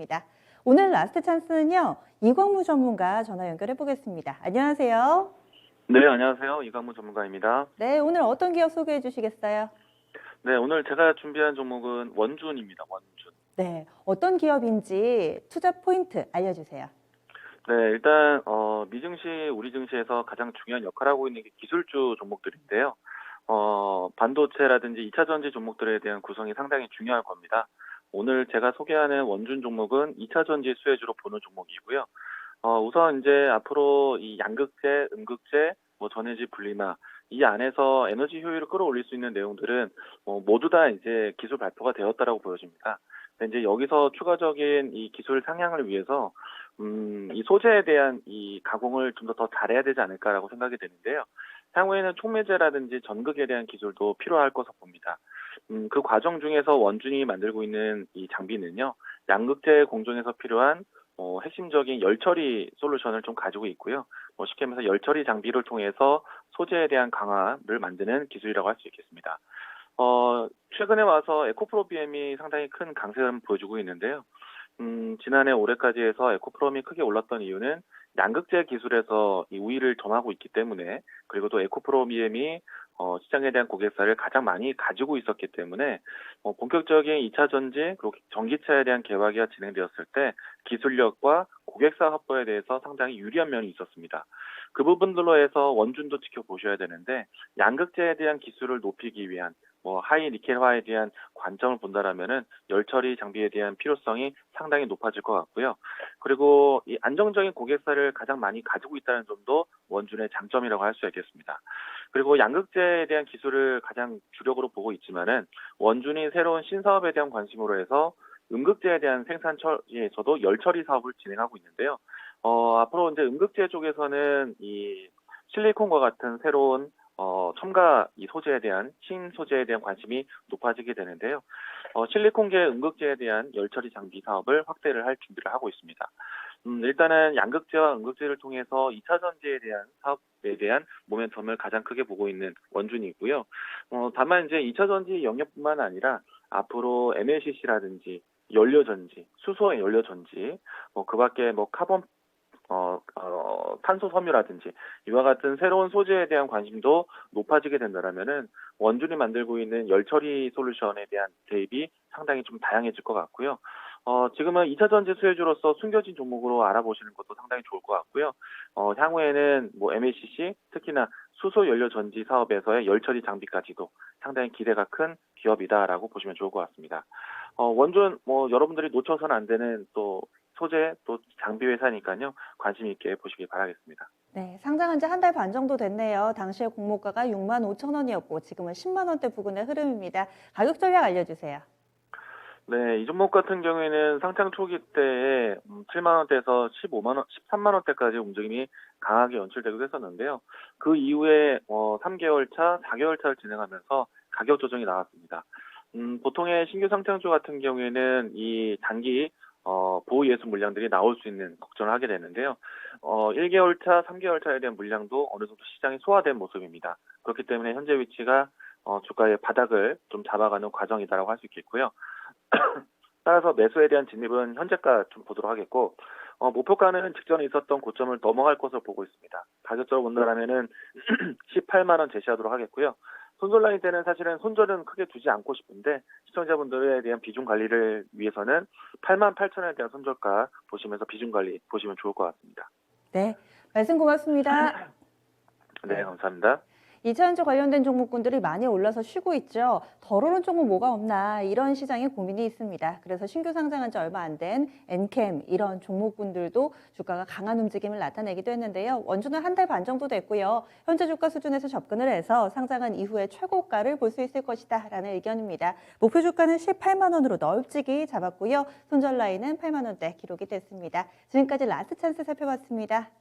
하겠습니다. 오늘 라스트 찬스는요, 이광무 전문가 전화 연결해 보겠습니다. 안녕하세요. 네, 안녕하세요. 이광무 전문가입니다. 네, 오늘 어떤 기업 소개해 주시겠어요? 네, 오늘 제가 준비한 종목은 원준입니다. 원준. 네, 어떤 기업인지 투자 포인트 알려주세요. 네, 일단 미증시, 우리 증시에서 가장 중요한 역할을 하고 있는 게 기술주 종목들인데요. 반도체라든지 2차 전지 종목들에 대한 구성이 상당히 중요할 겁니다. 오늘 제가 소개하는 원준 종목은 2차 전지 수혜주로 보는 종목이고요. 우선 이제 앞으로 이 양극재, 음극재, 전해질 분리막 이 안에서 에너지 효율을 끌어올릴 수 있는 내용들은 모두 다 이제 기술 발표가 되었다라고 보여집니다. 근데 이제 여기서 추가적인 이 기술 상향을 위해서 이 소재에 대한 이 가공을 좀 더 잘해야 되지 않을까라고 생각이 되는데요. 향후에는 촉매제라든지 전극에 대한 기술도 필요할 것으로 봅니다. 그 과정 중에서 원준이 만들고 있는 이 장비는요, 양극재 공정에서 필요한 핵심적인 열 처리 솔루션을 좀 가지고 있고요. 쉽게 말해서 열 처리 장비를 통해서 소재에 대한 강화를 만드는 기술이라고 할 수 있겠습니다. 최근에 와서 에코프로비엠이 상당히 큰 강세를 보여주고 있는데요. 지난해 올해까지 해서 에코프롬이 크게 올랐던 이유는 양극재 기술에서 이 우위를 점하고 있기 때문에, 그리고 또 에코프로비엠이 시장에 대한 고객사를 가장 많이 가지고 있었기 때문에 본격적인 2차 전지 그리고 전기차에 대한 개화기가 진행되었을 때 기술력과 고객사 확보에 대해서 상당히 유리한 면이 있었습니다. 그 부분들로 해서 원준도 지켜보셔야 되는데, 양극재에 대한 기술을 높이기 위한 하이 니켈화에 대한 관점을 본다라면은 열처리 장비에 대한 필요성이 상당히 높아질 것 같고요. 그리고 이 안정적인 고객사를 가장 많이 가지고 있다는 점도 원준의 장점이라고 할 수 있겠습니다. 그리고 양극재에 대한 기술을 가장 주력으로 보고 있지만은 원준이 새로운 신사업에 대한 관심으로 해서 음극재에 대한 생산 처리에서도 열처리 사업을 진행하고 있는데요. 앞으로 이제 음극재 쪽에서는 이 실리콘과 같은 새로운 첨가 이 소재에 대한 신소재에 대한 관심이 높아지게 되는데요. 실리콘계 음극재에 대한 열처리 장비 사업을 확대를 할 준비를 하고 있습니다. 일단은 양극재와 음극재를 통해서 2차 전지에 대한 사업에 대한 모멘텀을 가장 크게 보고 있는 원준이고요. 다만 이제 2차 전지 영역뿐만 아니라 앞으로 MLCC라든지 연료전지, 수소 연료전지, 그밖에 카본 탄소 섬유라든지 이와 같은 새로운 소재에 대한 관심도 높아지게 된다면은 원준이 만들고 있는 열처리 솔루션에 대한 대입이 상당히 좀 다양해질 것 같고요. 지금은 2차 전지 수혜주로서 숨겨진 종목으로 알아보시는 것도 상당히 좋을 것 같고요. 향후에는 MLCC 특히나 수소 연료 전지 사업에서의 열처리 장비까지도 상당히 기대가 큰 기업이다라고 보시면 좋을 것 같습니다. 원준 여러분들이 놓쳐서는 안 되는 또 소재 또 장비 회사니까요. 관심 있게 보시기 바라겠습니다. 네, 상장한 지 한 달 반 정도 됐네요. 당시에 공모가가 6만 5천 원이었고 지금은 10만 원대 부근의 흐름입니다. 가격 전략 알려주세요. 네, 이 종목 같은 경우에는 상장 초기 때에 7만 원대에서 15만 원, 13만 원대까지 움직임이 강하게 연출되기도 했었는데요. 그 이후에 3개월 차, 4개월 차를 진행하면서 가격 조정이 나왔습니다. 보통의 신규 상장주 같은 경우에는 이 단기 보호 예수 물량들이 나올 수 있는 걱정을 하게 되는데요. 1개월 차, 3개월 차에 대한 물량도 어느 정도 시장이 소화된 모습입니다. 그렇기 때문에 현재 위치가 주가의 바닥을 좀 잡아가는 과정이다라고 할 수 있겠고요. 따라서 매수에 대한 진입은 현재가 좀 보도록 하겠고, 목표가는 직전에 있었던 고점을 넘어갈 것으로 보고 있습니다. 가격적으로 본다면은 18만 원 제시하도록 하겠고요. 손절 라인 때는 사실은 손절은 크게 두지 않고 싶은데 시청자분들에 대한 비중 관리를 위해서는 8만 8천 원에 대한 손절가 보시면서 비중 관리 보시면 좋을 것 같습니다. 네, 말씀 고맙습니다. 네, 감사합니다. 2차전지 관련된 종목군들이 많이 올라서 쉬고 있죠. 덜 오른 종목 뭐가 없나 이런 시장에 고민이 있습니다. 그래서 신규 상장한 지 얼마 안 된 엔캠 이런 종목군들도 주가가 강한 움직임을 나타내기도 했는데요. 원주는 한 달 반 정도 됐고요. 현재 주가 수준에서 접근을 해서 상장한 이후에 최고가를 볼 수 있을 것이다 라는 의견입니다. 목표 주가는 18만 원으로 넓찍이 잡았고요. 손절 라인은 8만 원대 기록이 됐습니다. 지금까지 라스트 찬스 살펴봤습니다.